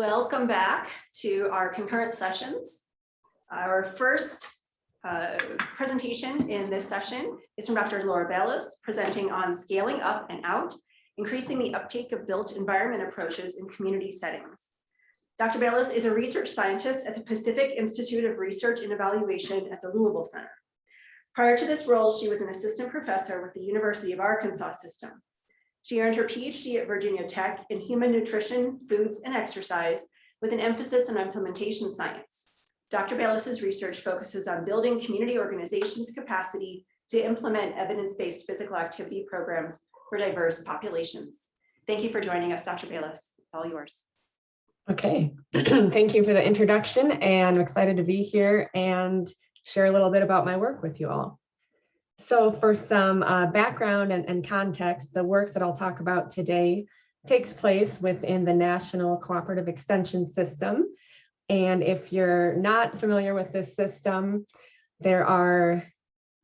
Welcome back to our concurrent sessions. Our first presentation in this session is from Dr. Balis, presenting on scaling up and out, increasing the uptake of built environment approaches in community settings. Dr. Balis is a research scientist at the Pacific Institute of Research and Evaluation at the Louisville Center. Prior to this role, she was an assistant professor with the University of Arkansas System. She earned her PhD at Virginia Tech in human nutrition, foods, and exercise with an emphasis on implementation science. Dr. Balis's research focuses on building community organizations' capacity to implement evidence-based physical activity programs for diverse populations. Thank you for joining us, Dr. Balis. It's all yours. Okay, thank you for the introduction, and I'm excited to be here and share a little bit about my work with you all. So for some background and context, the work that I'll talk about today takes place within the National Cooperative Extension System. And if you're not familiar with this system, there are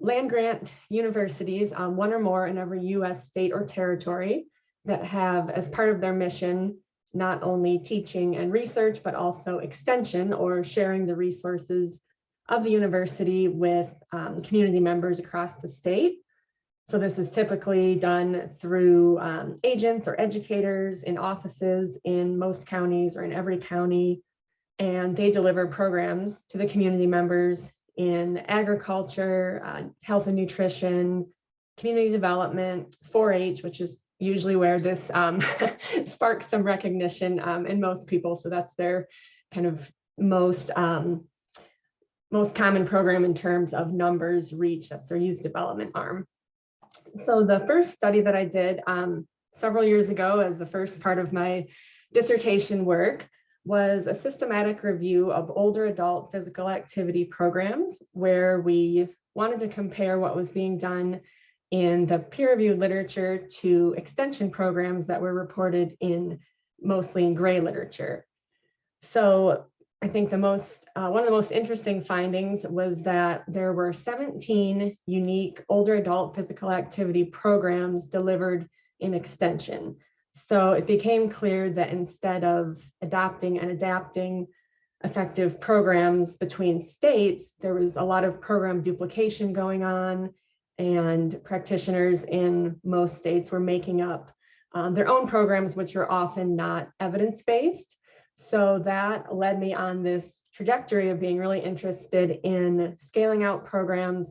land-grant universities, one or more in every US state or territory, that have as part of their mission not only teaching and research, but also extension or sharing the resources of the university with community members across the state. So this is typically done through agents or educators in offices in most counties or in every county, and they deliver programs to the community members in agriculture, health and nutrition, community development, 4-H, which is usually where this sparks some recognition in most people. So that's their kind of most common program in terms of numbers reached. That's their youth development arm. So the first study that I did several years ago as the first part of my dissertation work was a systematic review of older adult physical activity programs, where we wanted to compare what was being done in the peer-reviewed literature to extension programs that were reported in mostly in gray literature. So I think one of the most interesting findings was that there were 17 unique older adult physical activity programs delivered in extension. So it became clear that instead of adopting and adapting effective programs between states, there was a lot of program duplication going on, and practitioners in most states were making up their own programs, which are often not evidence-based. So that led me on this trajectory of being really interested in scaling out programs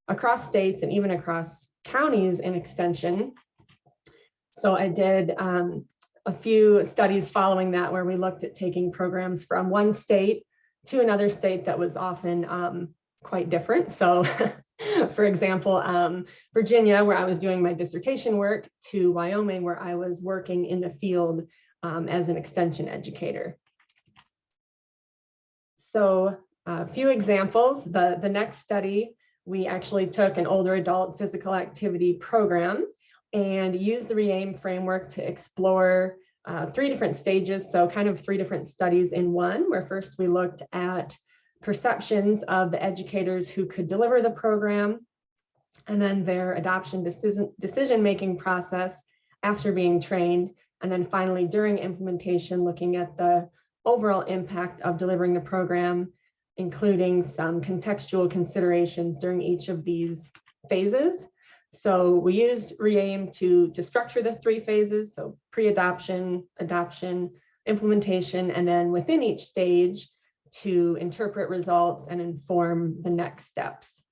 across states and even across counties in extension. So I did a few studies following that, where we looked at taking programs from one state to another state that was often quite different. So for example, Virginia, where I was doing my dissertation work, to Wyoming, where I was working in the field as an extension educator. So a few examples. The next study, we actually took an older adult physical activity program and used the REAIM framework to explore 3 different stages. So kind of 3 different studies in one, where first we looked at perceptions of the educators who could deliver the program, and then their adoption decision-making process after being trained. And then finally, during implementation, looking at the overall impact of delivering the program, including some contextual considerations during each of these phases. So we used REAIM to structure the 3 phases, so pre-adoption, adoption, implementation, and then within each stage to interpret results and inform the next steps.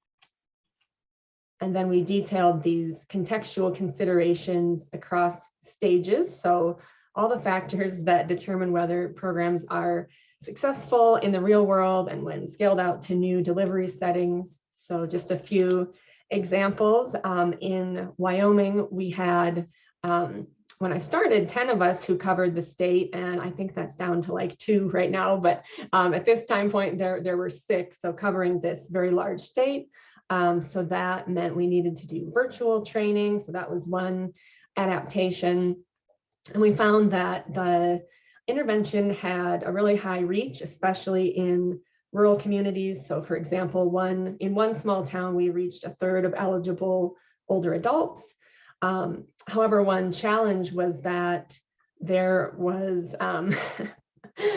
And then we detailed these contextual considerations across stages. So all the factors that determine whether programs are successful in the real world and when scaled out to new delivery settings. So just a few examples. In Wyoming, we had, when I started, 10 of us who covered the state, and I think that's down to like 2 right now, but at this time point, there were 6, so covering this very large state. So that meant we needed to do virtual training. So that was one adaptation. And we found that the intervention had a really high reach, especially in rural communities. So for example, in one small town, we reached 1/3 of eligible older adults. However, one challenge was that there was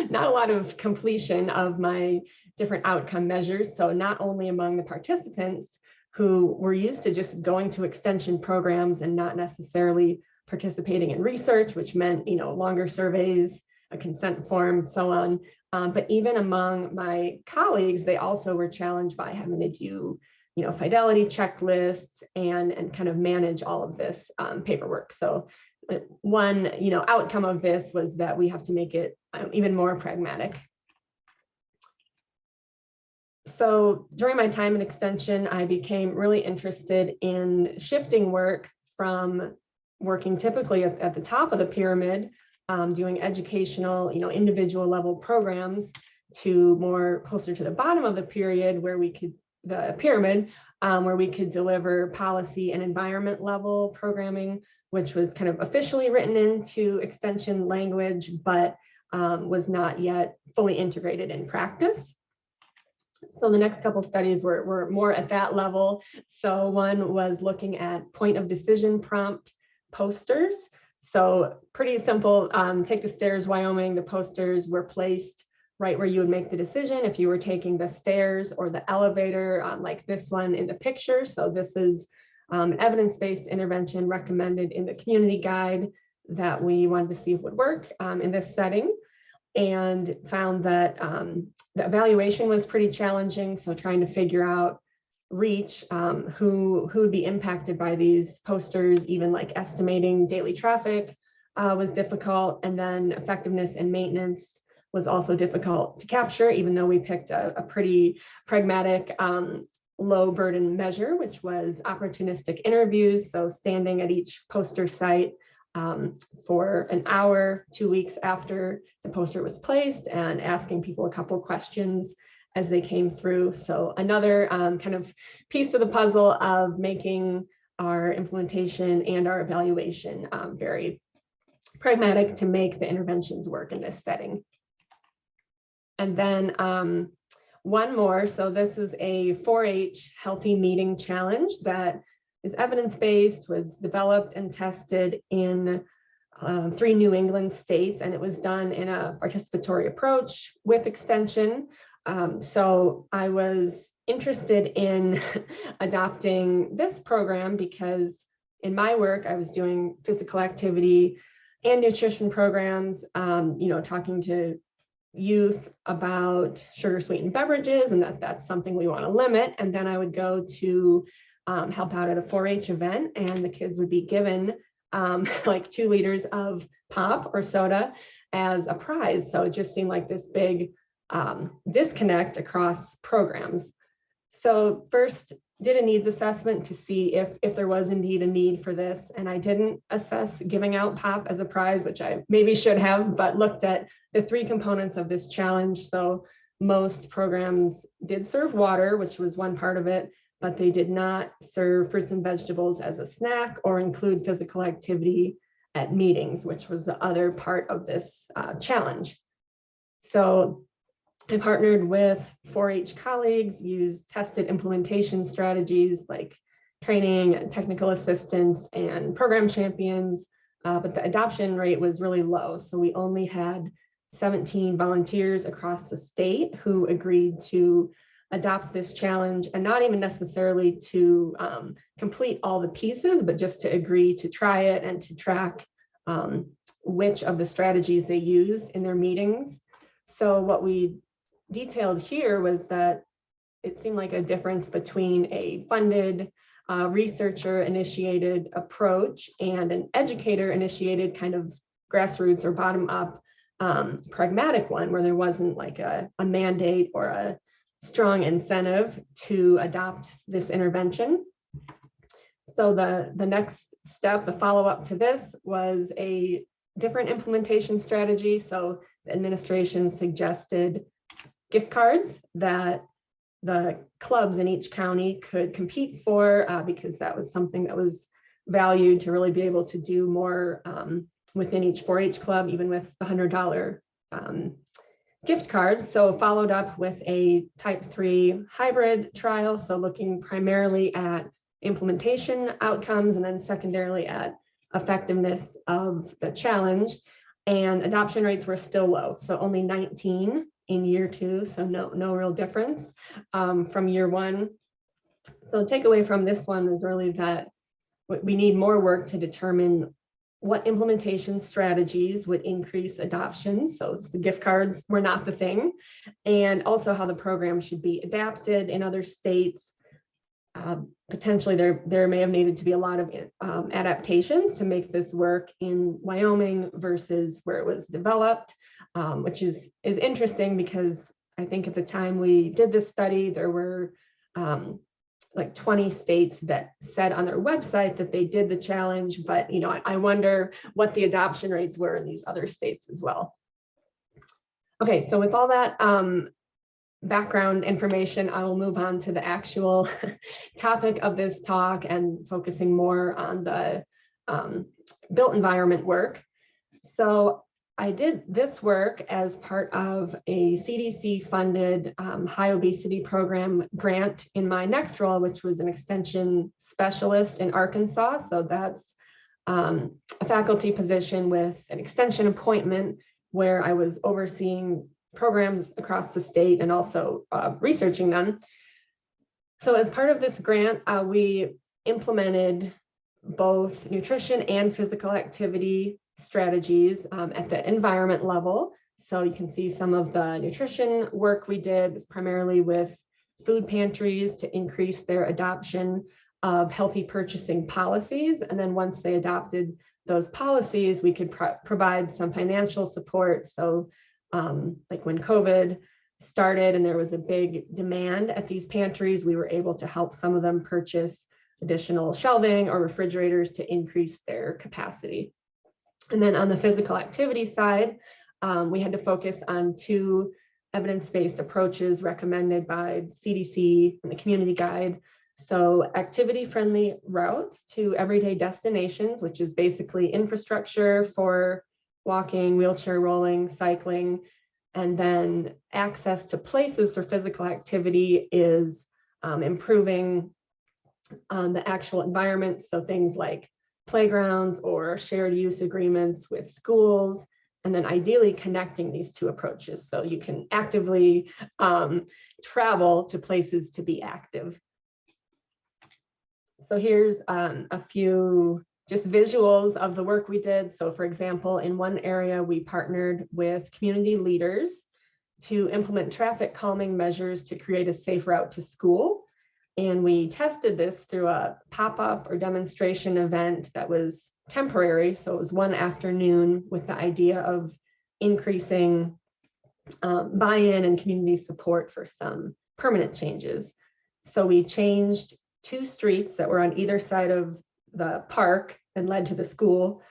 not a lot of completion of my different outcome measures. So not only among the participants who were used to just going to extension programs and not necessarily participating in research, which meant, longer surveys, a consent form, so on. But even among my colleagues, they also were challenged by having to do, fidelity checklists and kind of manage all of this paperwork. So one, outcome of this was that we have to make it even more pragmatic. So during my time in extension, I became really interested in shifting work from working typically at the top of the pyramid, doing educational, individual level programs, to more closer to the bottom of the pyramid, where we could deliver policy and environment level programming, which was kind of officially written into extension language, but was not yet fully integrated in practice. So the next couple studies were more at that level. So one was looking at point of decision prompt posters. So pretty simple, take the stairs, Wyoming, the posters were placed right where you would make the decision if you were taking the stairs or the elevator, like this one in the picture. So this is evidence-based intervention recommended in the community guide that we wanted to see if would work in this setting, and found that the evaluation was pretty challenging. So trying to figure out reach, who would be impacted by these posters, even like estimating daily traffic was difficult. And then effectiveness and maintenance was also difficult to capture, even though we picked a pretty pragmatic, low burden measure, which was opportunistic interviews. So standing at each poster site for an hour, 2 weeks after the poster was placed, and asking people a couple questions as they came through. So another kind of piece of the puzzle of making our implementation and our evaluation very pragmatic to make the interventions work in this setting. And then one more, so this is a 4-H healthy meeting challenge that is evidence-based, was developed and tested in 3 New England states, and it was done in a participatory approach with extension. So I was interested in adopting this program because in my work, I was doing physical activity and nutrition programs, talking to youth about sugar sweetened beverages, and that's something we want to limit. And then I would go to help out at a 4-H event, and the kids would be given like 2 liters of pop or soda as a prize. So it just seemed like this big disconnect across programs. So first did a needs assessment to see if there was indeed a need for this. And I didn't assess giving out pop as a prize, which I maybe should have, but looked at the 3 components of this challenge. So most programs did serve water, which was one part of it, but they did not serve fruits and vegetables as a snack or include physical activity at meetings, which was the other part of this challenge. So I partnered with 4-H colleagues, used tested implementation strategies like training, technical assistance, and program champions, but the adoption rate was really low. So we only had 17 volunteers across the state who agreed to adopt this challenge, and not even necessarily to complete all the pieces, but just to agree to try it and to track which of the strategies they used in their meetings. So what we detailed here was that it seemed like a difference between a funded researcher initiated approach and an educator initiated kind of grassroots or bottom up pragmatic one, where there wasn't like a mandate or a strong incentive to adopt this intervention. So the next step, the follow-up to this, was a different implementation strategy. So the administration suggested gift cards that the clubs in each county could compete for, because that was something that was valued to really be able to do more within each 4-H club, even with the $100 gift cards. So followed up with a type 3 hybrid trial. So looking primarily at implementation outcomes and then secondarily at effectiveness of the challenge. and adoption rates were still low. So only 19 in year 2. So no real difference from year 1. So takeaway from this one is really that we need more work to determine what implementation strategies would increase adoption. So the gift cards were not the thing. And also how the program should be adapted in other states. Potentially there may have needed to be a lot of adaptations to make this work in Wyoming versus where it was developed, which is interesting because I think at the time we did this study, there were like 20 states that said on their website that they did the challenge, but I wonder what the adoption rates were in these other states as well. Okay, so with all that background information, I will move on to the actual topic of this talk and focusing more on the built environment work. So I did this work as part of a CDC funded high obesity program grant in my next role, which was an extension specialist in Arkansas. So that's a faculty position with an extension appointment where I was overseeing programs across the state and also researching them. So as part of this grant, we implemented both nutrition and physical activity strategies at the environment level. So you can see some of the nutrition work we did was primarily with food pantries to increase their adoption of healthy purchasing policies. And then once they adopted those policies, we could provide some financial support. So like when COVID started and there was a big demand at these pantries, we were able to help some of them purchase additional shelving or refrigerators to increase their capacity. And then on the physical activity side, we had to focus on 2 evidence-based approaches recommended by CDC and the community guide. So activity-friendly routes to everyday destinations, which is basically infrastructure for walking, wheelchair rolling, cycling, and then access to places for physical activity is improving the actual environment. So things like playgrounds or shared use agreements with schools, and then ideally connecting these 2 approaches so you can actively travel to places to be active. So here's a few just visuals of the work we did. So for example, in one area, we partnered with community leaders to implement traffic calming measures to create a safe route to school. And we tested this through a pop-up or demonstration event that was temporary. So it was one afternoon with the idea of increasing buy-in and community support for some permanent changes. So we changed 2 streets that were on either side of the park and led to the school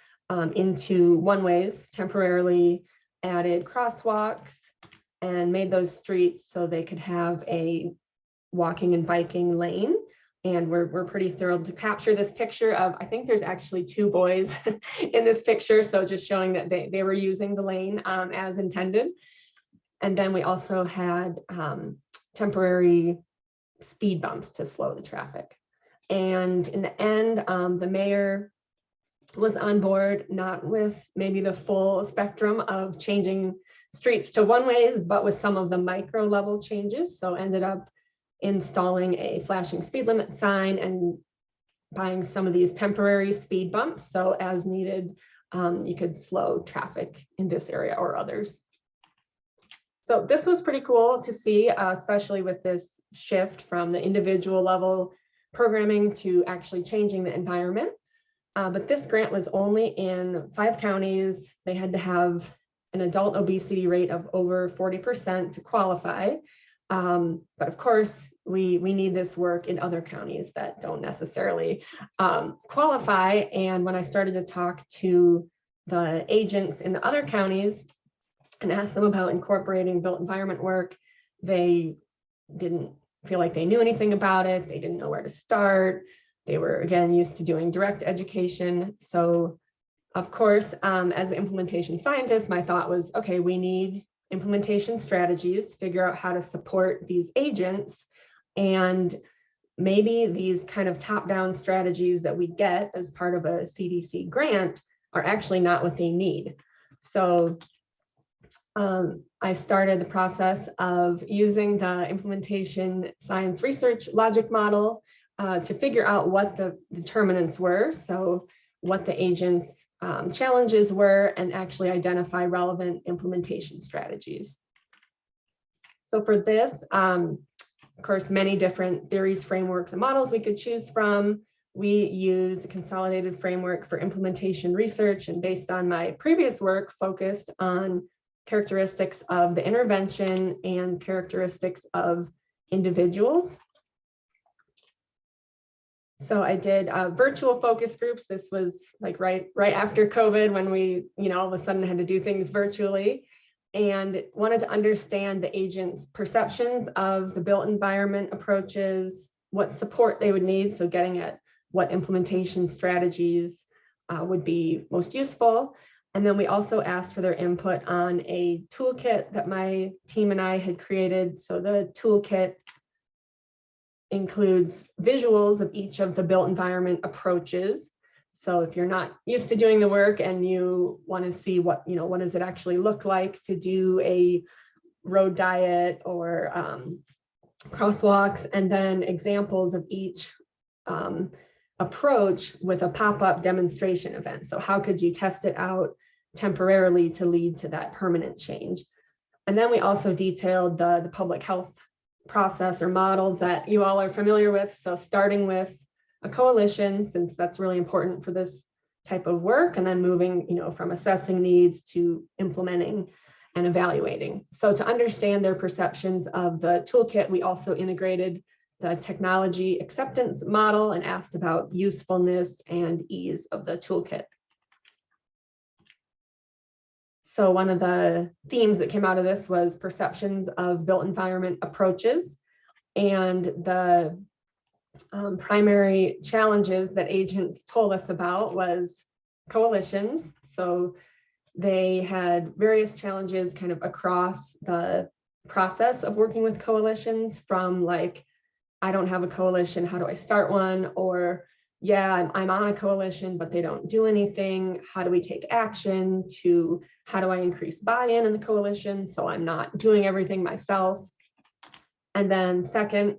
into one-ways, temporarily added crosswalks and made those streets so they could have a walking and biking lane. And we're pretty thrilled to capture this picture of, I think there's actually 2 boys in this picture. So just showing that they were using the lane as intended. And then we also had temporary speed bumps to slow the traffic. And in the end, the mayor was on board, not with maybe the full spectrum of changing streets to one-ways, but with some of the micro level changes. So ended up installing a flashing speed limit sign and buying some of these temporary speed bumps. So as needed, you could slow traffic in this area or others. So this was pretty cool to see, especially with this shift from the individual level programming to actually changing the environment. But this grant was only in 5 counties. They had to have an adult obesity rate of over 40% to qualify. But of course, we need this work in other counties that don't necessarily qualify. And when I started to talk to the agents in the other counties and asked them about incorporating built environment work, they didn't feel like they knew anything about it. They didn't know where to start. They were, again, used to doing direct education. So of course, as an implementation scientist, my thought was, okay, we need implementation strategies to figure out how to support these agents. And maybe these kind of top-down strategies that we get as part of a CDC grant are actually not what they need. So I started the process of using the implementation science research logic model to figure out what the determinants were. So what the agent's challenges were, and actually identify relevant implementation strategies. So for this, of course, many different theories, frameworks, and models we could choose from. We use the consolidated framework for implementation research, and based on my previous work, focused on characteristics of the intervention and characteristics of individuals. So I did virtual focus groups. This was like right after COVID, when we, all of a sudden had to do things virtually, and wanted to understand the agent's perceptions of the built environment approaches, what support they would need. So getting at what implementation strategies would be most useful. And then we also asked for their input on a toolkit that my team and I had created. So the toolkit includes visuals of each of the built environment approaches. So if you're not used to doing the work and you want to see what does it actually look like to do a road diet or crosswalks, and then examples of each approach with a pop-up demonstration event. So how could you test it out temporarily to lead to that permanent change? And then we also detailed the public health process or model that you all are familiar with. So starting with a coalition, since that's really important for this type of work, and then moving, from assessing needs to implementing and evaluating. So to understand their perceptions of the toolkit, we also integrated the technology acceptance model and asked about usefulness and ease of the toolkit. So one of the themes that came out of this was perceptions of built environment approaches, and the primary challenges that agents told us about was coalitions. So they had various challenges kind of across the process of working with coalitions, from like, I don't have a coalition, how do I start one? Or yeah, I'm on a coalition, but they don't do anything. How do we take action? To how do I increase buy-in in the coalition so I'm not doing everything myself? And then second,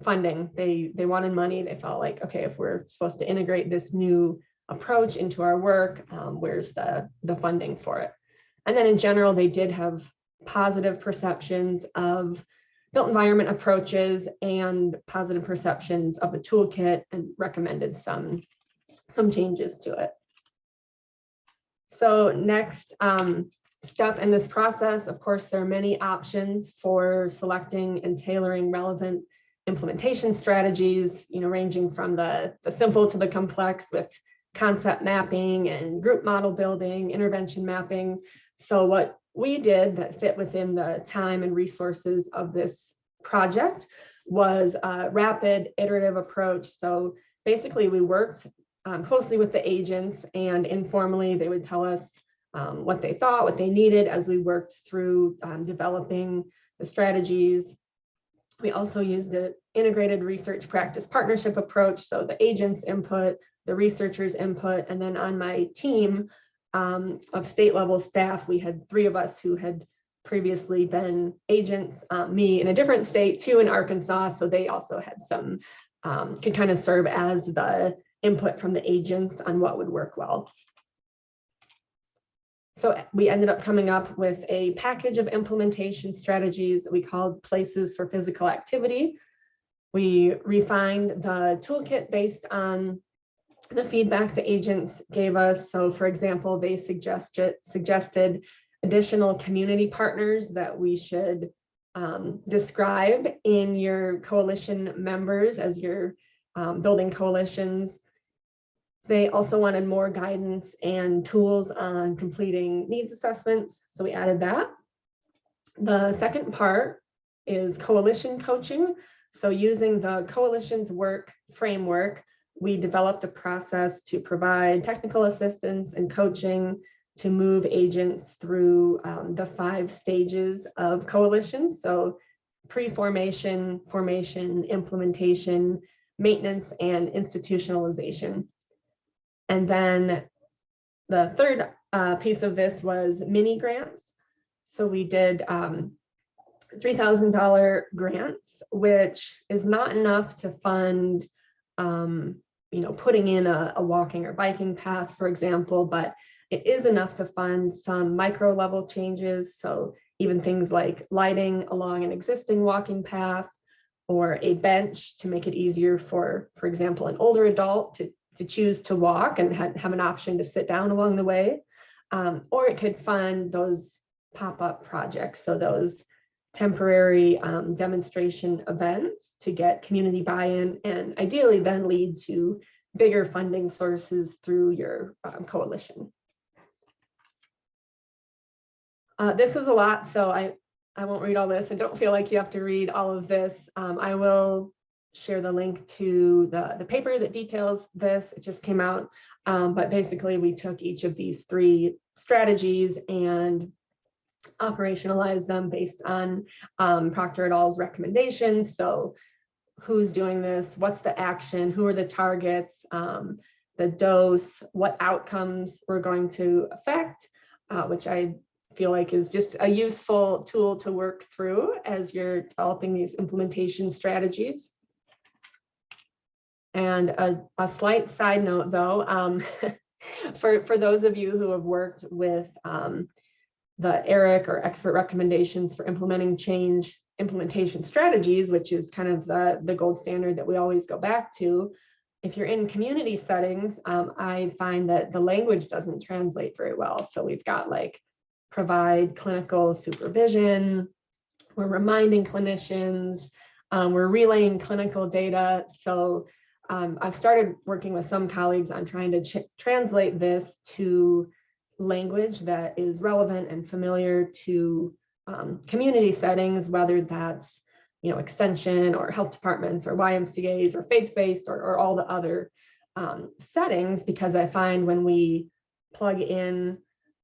funding. They wanted money. They felt like, okay, if we're supposed to integrate this new approach into our work, where's the funding for it? And then in general, they did have positive perceptions of built environment approaches and positive perceptions of the toolkit, and recommended some changes to it. So next step in this process, of course, there are many options for selecting and tailoring relevant implementation strategies, ranging from the simple to the complex, with concept mapping and group model building, intervention mapping. So what we did that fit within the time and resources of this project was a rapid iterative approach. So basically we worked closely with the agents, and informally they would tell us what they thought, what they needed, as we worked through developing the strategies. We also used an integrated research practice partnership approach. So the agents' input, the researchers' input, and then on my team of state level staff, we had 3 of us who had previously been agents, me in a different state, 2 in Arkansas. So they also had some, could kind of serve as the input from the agents on what would work well. So we ended up coming up with a package of implementation strategies that we called places for physical activity. We refined the toolkit based on the feedback the agents gave us. So for example, they suggested additional community partners that we should describe in your coalition members as you're building coalitions. They also wanted more guidance and tools on completing needs assessments, so we added that. The second part is coalition coaching. So using the coalition's work framework, we developed a process to provide technical assistance and coaching to move agents through the 5 stages of coalitions. So pre-formation, formation, implementation, maintenance, and institutionalization. And then the third piece of this was mini grants. So we did $3,000 grants, which is not enough to fund, putting in a walking or biking path, for example, but it is enough to fund some micro level changes. So even things like lighting along an existing walking path, or a bench to make it easier for example, an older adult to choose to walk and have an option to sit down along the way. Or it could fund those pop-up projects, so those temporary demonstration events to get community buy-in, and ideally then lead to bigger funding sources through your coalition. This is a lot, so I won't read all this, and don't feel like you have to read all of this. I will share the link to the paper that details this. It just came out, but basically we took each of these 3 strategies and operationalized them based on Proctor et al.'s recommendations. So who's doing this, what's the action, who are the targets, the dose, what outcomes we're going to affect, which I feel like is just a useful tool to work through as you're developing these implementation strategies. And a slight side note though, for those of you who have worked with the ERIC or expert recommendations for implementation strategies, which is kind of the gold standard that we always go back to. If you're in community settings, I find that the language doesn't translate very well. So we've got like provide clinical supervision, we're reminding clinicians, we're relaying clinical data. So I've started working with some colleagues on trying to translate this to language that is relevant and familiar to community settings, whether that's extension or health departments or YMCAs or faith-based or all the other settings, because I find when we plug in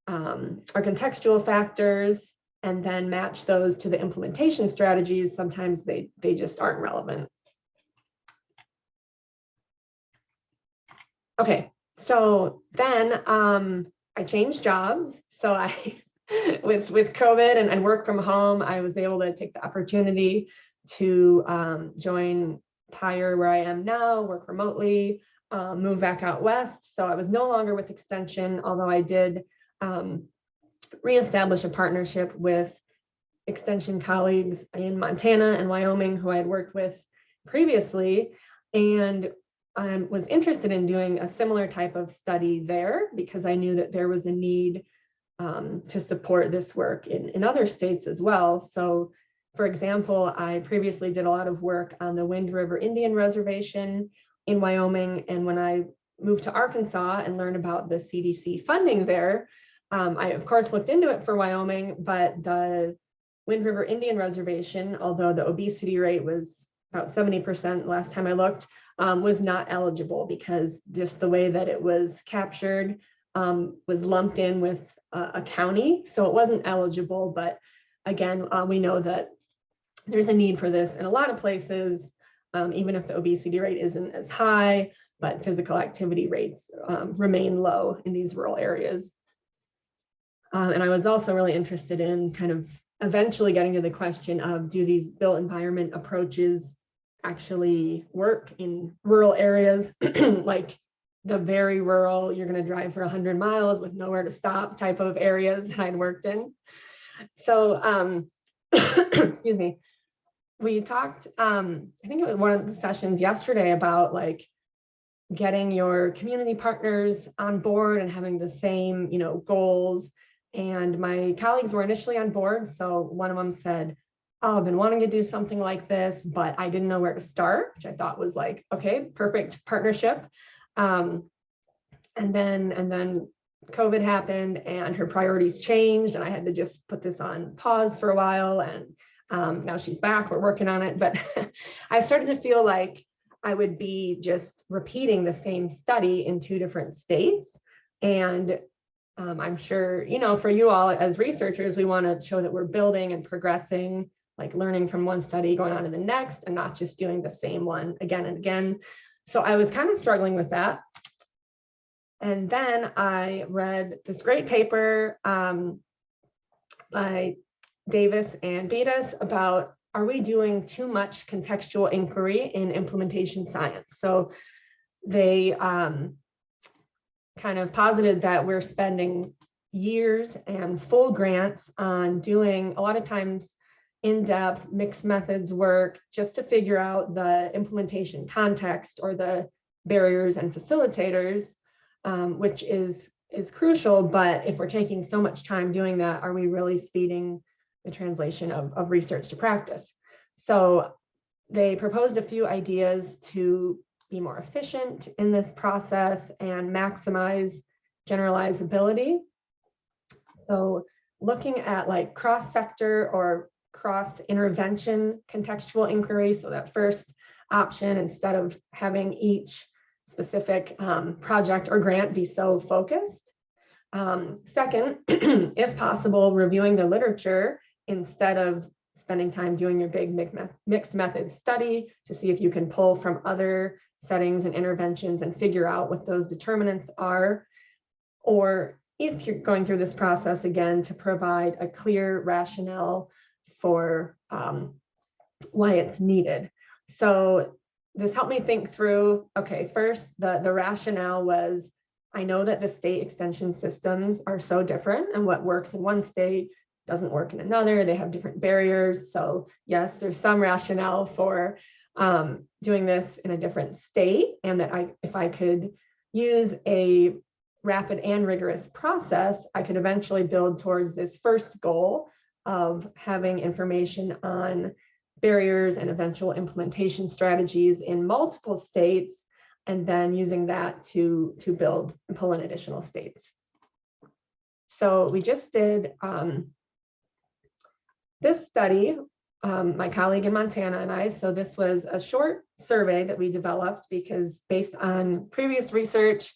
our contextual factors and then match those to the implementation strategies, sometimes they just aren't relevant. Okay, so then I changed jobs. So with COVID and work from home, I was able to take the opportunity to join Pyre, where I am now, work remotely, move back out west. So I was no longer with Extension, although I did reestablish a partnership with Extension colleagues in Montana and Wyoming who I had worked with previously. And I was interested in doing a similar type of study there because I knew that there was a need to support this work in other states as well. So, for example, I previously did a lot of work on the Wind River Indian Reservation in Wyoming. And when I moved to Arkansas and learned about the CDC funding there, I, of course, looked into it for Wyoming, but the Wind River Indian Reservation, although the obesity rate was about 70% last time I looked, was not eligible because just the way that it was captured was lumped in with a county. So it wasn't eligible, but again, we know that there's a need for this in a lot of places, even if the obesity rate isn't as high, but physical activity rates remain low in these rural areas. And I was also really interested in kind of eventually getting to the question of, do these built environment approaches actually work in rural areas, like the very rural, you're going to drive for 100 miles with nowhere to stop type of areas that I'd worked in. So, excuse me, we talked, I think it was one of the sessions yesterday about like getting your community partners on board and having the same, goals. And my colleagues were initially on board. So one of them said, oh, I've been wanting to do something like this, but I didn't know where to start, which I thought was like, okay, perfect partnership. And then COVID happened and her priorities changed and I had to just put this on pause for a while. And now she's back, we're working on it. But I started to feel like I would be just repeating the same study in 2 different states. And I'm sure, for you all as researchers, we want to show that we're building and progressing, like learning from one study, going on to the next, and not just doing the same one again and again. So I was kind of struggling with that. And then I read this great paper by Davis and Balis about, are we doing too much contextual inquiry in implementation science? So they kind of posited that we're spending years and full grants on doing a lot of times in-depth mixed methods work just to figure out the implementation context or the barriers and facilitators, which is crucial. But if we're taking so much time doing that, are we really speeding the translation of research to practice? So they proposed a few ideas to be more efficient in this process and maximize generalizability. So looking at like cross-sector or cross-intervention contextual inquiry, so that first option, instead of having each specific project or grant be so focused. Second, if possible, reviewing the literature instead of spending time doing your big mixed method study to see if you can pull from other settings and interventions and figure out what those determinants are. Or if you're going through this process again, to provide a clear rationale for why it's needed. So this helped me think through, okay, first, the rationale was, I know that the state extension systems are so different, and what works in one state doesn't work in another. They have different barriers. So yes, there's some rationale for doing this in a different state, and that if I could use a rapid and rigorous process, I could eventually build towards this first goal of having information on barriers and eventual implementation strategies in multiple states, and then using that to build and pull in additional states. So we just did this study, my colleague in Montana and I. So this was a short survey that we developed because based on previous research,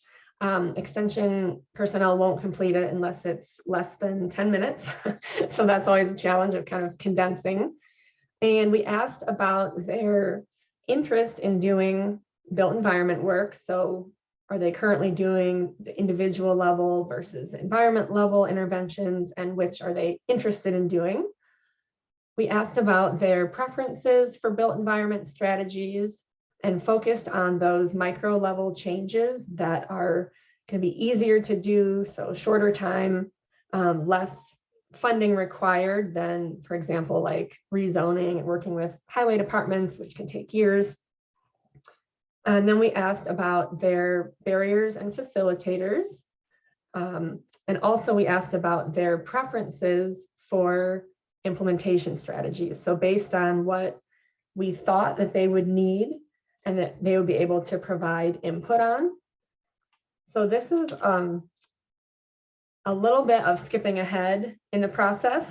extension personnel won't complete it unless it's less than 10 minutes. So that's always a challenge of kind of condensing. And we asked about their interest in doing built environment work. So are they currently doing the individual level versus environment level interventions, and which are they interested in doing? We asked about their preferences for built environment strategies and focused on those micro level changes that are going to be easier to do. So shorter time, less funding required than, for example, like rezoning and working with highway departments, which can take years. And then we asked about their barriers and facilitators. And also we asked about their preferences for implementation strategies. So based on what we thought that they would need and that they would be able to provide input on. So this is a little bit of skipping ahead in the process.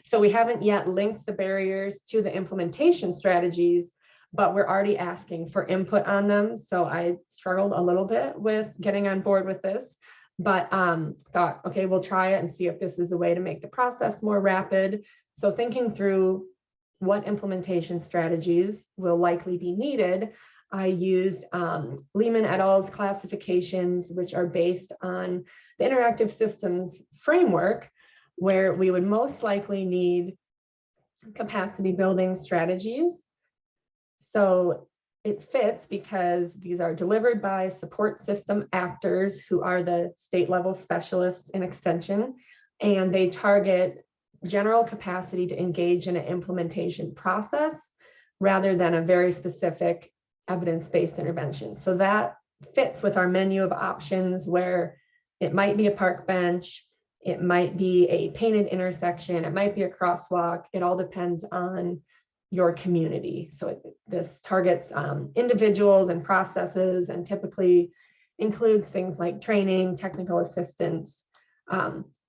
So we haven't yet linked the barriers to the implementation strategies, but we're already asking for input on them. So I struggled a little bit with getting on board with this, but thought, okay, we'll try it and see if this is a way to make the process more rapid. So thinking through what implementation strategies will likely be needed, I used Lehman et al.'s classifications, which are based on the interactive systems framework, where we would most likely need capacity building strategies. So it fits because these are delivered by support system actors who are the state level specialists in extension, and they target general capacity to engage in an implementation process rather than a very specific evidence-based intervention. So that fits with our menu of options where it might be a park bench, it might be a painted intersection, it might be a crosswalk. It all depends on your community. So this targets individuals and processes, and typically includes things like training, technical assistance,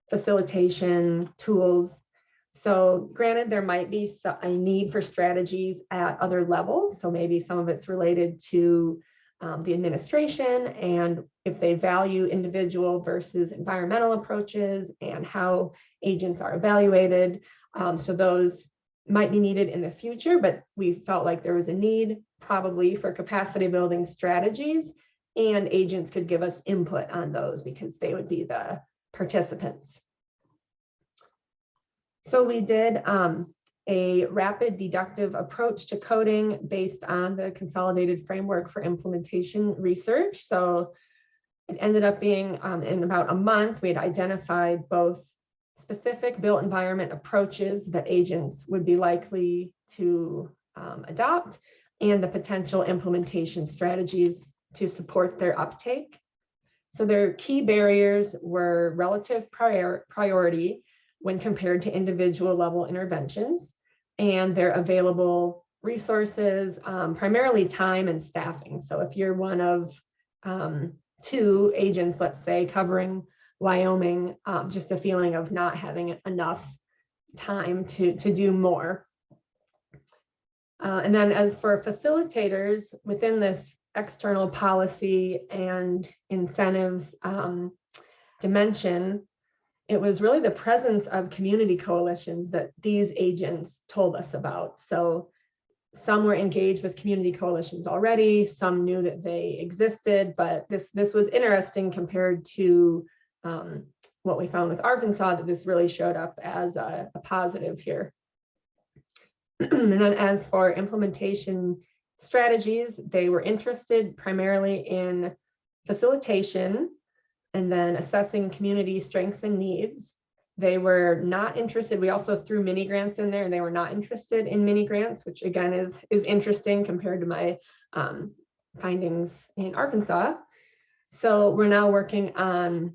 facilitation, tools. So granted, there might be a need for strategies at other levels. So maybe some of it's related to the administration, and if they value individual versus environmental approaches and how agents are evaluated. So those might be needed in the future, but we felt like there was a need probably for capacity building strategies and agents could give us input on those because they would be the participants. So we did a rapid deductive approach to coding based on the Consolidated Framework for Implementation Research. So it ended up being in about a month, we had identified both specific built environment approaches that agents would be likely to adopt and the potential implementation strategies to support their uptake. So their key barriers were relative priority when compared to individual level interventions and their available resources, primarily time and staffing. So if you're one of 2 agents, let's say, covering Wyoming, just a feeling of not having enough time to do more. And then as for facilitators within this external policy and incentives dimension, it was really the presence of community coalitions that these agents told us about. So some were engaged with community coalitions already, some knew that they existed, but this was interesting compared to what we found with Arkansas, that this really showed up as a positive here. And then as for implementation strategies, they were interested primarily in facilitation and then assessing community strengths and needs. They were not interested, we also threw mini grants in there, and they were not interested in mini grants, which again is interesting compared to my findings in Arkansas. So we're now working on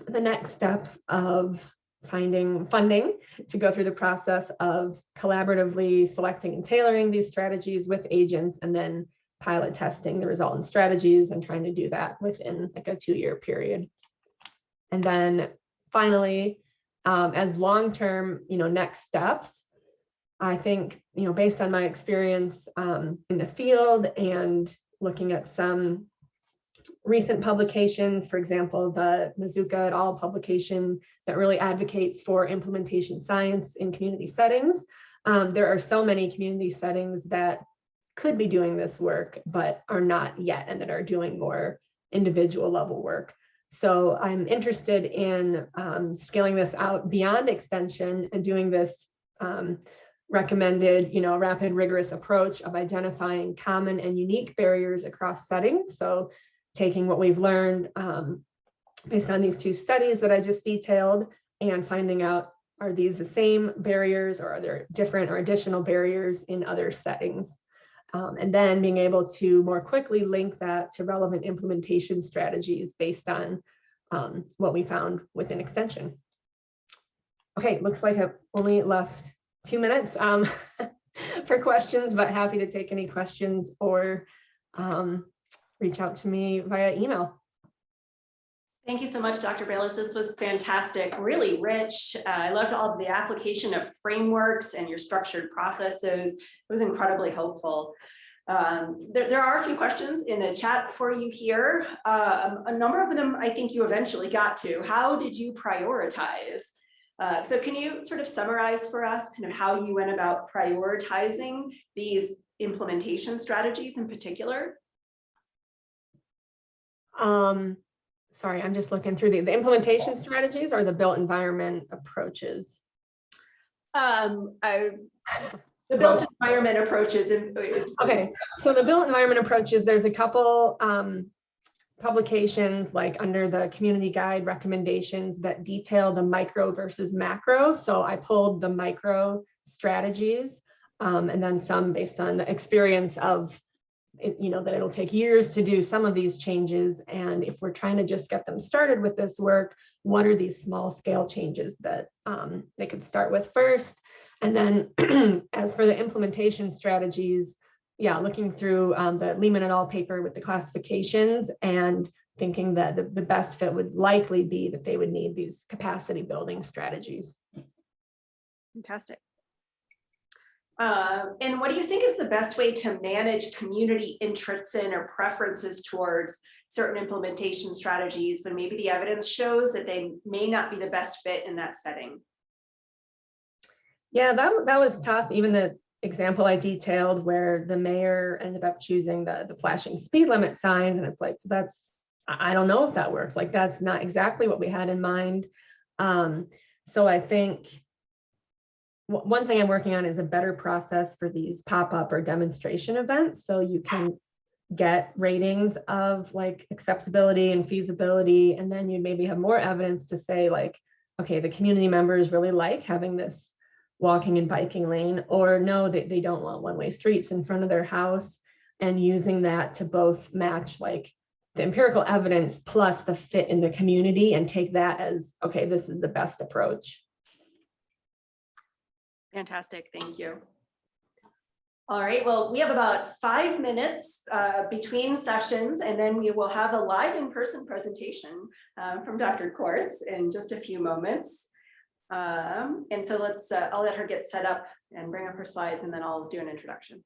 the next steps of finding funding to go through the process of collaboratively selecting and tailoring these strategies with agents, and then pilot testing the resultant strategies and trying to do that within like a 2-year period. And then finally, as long-term, next steps, I think, based on my experience in the field and looking at some recent publications, for example, the Mazuka et al. Publication that really advocates for implementation science in community settings. There are so many community settings that could be doing this work, but are not yet, and that are doing more individual level work. So I'm interested in scaling this out beyond extension and doing this recommended, rapid, rigorous approach of identifying common and unique barriers across settings. So taking what we've learned based on these 2 studies that I just detailed and finding out, are these the same barriers, or are there different or additional barriers in other settings? And then being able to more quickly link that to relevant implementation strategies based on what we found within extension. Okay, looks like I've only left 2 minutes for questions, but happy to take any questions or reach out to me via email. Thank you so much, Dr. Balis. This was fantastic, really rich. I loved all of the application of frameworks and your structured processes. It was incredibly helpful. There are a few questions in the chat for you here. A number of them I think you eventually got to. How did you prioritize? So can you sort of summarize for us kind of how you went about prioritizing these implementation strategies in particular? Sorry, I'm just looking through the implementation strategies or the built environment approaches. The built environment approaches is okay. So the built environment approaches, there's a couple publications like under the community guide recommendations that detail the micro versus macro. So I pulled the micro strategies and then some based on the experience of that it'll take years to do some of these changes. And if we're trying to just get them started with this work, what are these small scale changes that they could start with first? And then as for the implementation strategies, looking through the Lehman et al. Paper with the classifications and thinking that the best fit would likely be that they would need these capacity building strategies. Fantastic. And what do you think is the best way to manage community interests in or preferences towards certain implementation strategies when maybe the evidence shows that they may not be the best fit in that setting? Yeah, that was tough. Even example I detailed where the mayor ended up choosing the flashing speed limit signs. And it's like, I don't know if that works. Like, that's not exactly what we had in mind. So I think one thing I'm working on is a better process for these pop-up or demonstration events. So you can get ratings of like acceptability and feasibility, and then you maybe have more evidence to say like, okay, the community members really like having this walking and biking lane, or no, they don't want one-way streets in front of their house, and using that to both match like the empirical evidence plus the fit in the community and take that as, okay, this is the best approach. Fantastic, thank you. All right, well, we have about 5 minutes between sessions, and then we will have a live in-person presentation from Dr. Quartz in just a few moments. And so I'll let her get set up and bring up her slides, and then I'll do an introduction.